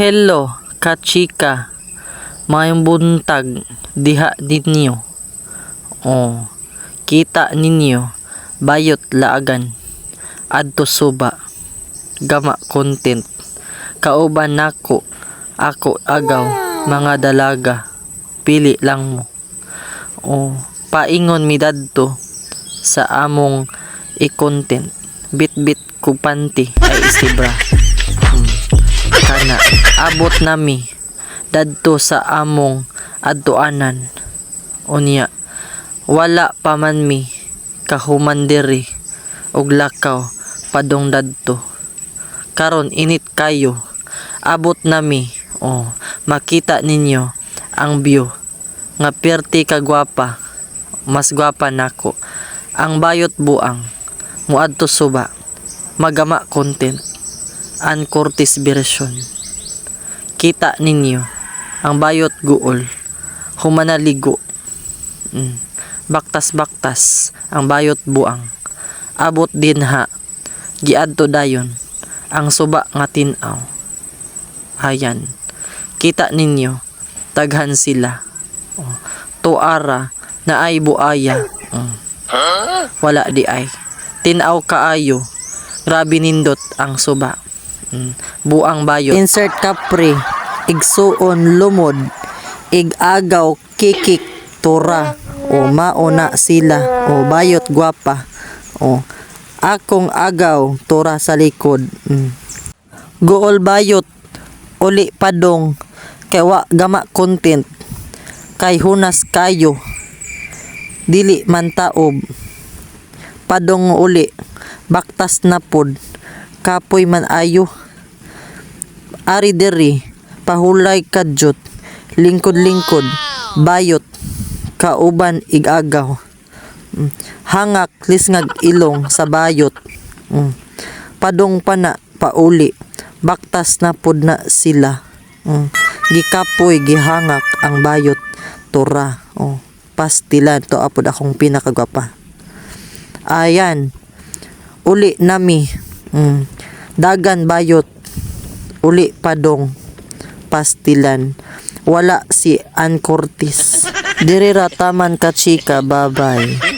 Hello, kachika. Mayong buntag diha ninyo. Oh, kita ninyo bayot laagan adto suba. Gama content. Kauban nako ako agaw mga dalaga. Pili lang mo. Oh, paingon mi dadto sa among i-content. Bit-bit ko panty ay istibra. Kana abot nami dadto sa among adtuanan. Unya wala pa man mi kahuman diri og lakaw padong dadto. Karon init kayo. Abot nami. Oh, makita ninyo ang view nga perti ka gwapa. Mas gwapa nako. Ang bayot buang muadto suba. Magama content. An Curtis version. Kita ninyo ang bayot guol. Humanaligo. Baktas-baktas ang bayot buang. Abot din ha. Giadto dayon ang suba nga tin-aw. Hayan. Kita ninyo taghan sila. Tuara na ay buaya. Wala di ay. Tin-aw kaayo. Grabe nindot ang suba. Buang bayot. Insert kapre. Igsuon lumod. Igagaw kikik tura. O mauna sila. O bayot gwapa. O akong agaw tura sa likod. Gool bayot. Uli padong. Kay wa gama content. Kay hunas kayo. Dili man taob. Padong uli. Baktas na pod. Kapoy man ayo. Ari diri pahulay kadyot. Lingkod-lingkod. Bayot. Kauban igagaw. Hangak lisngag ilong sa bayot. Padong pana pauli. Baktas na pod na sila. Gikapoy gihangak ang bayot tura. Pastilan to apod akong pinakagwapa. Ayan. Uli nami. Dagan bayot. Uli padong. Pastilan. Wala si Ann Curtis. Diri rataman kachika. Bye-bye.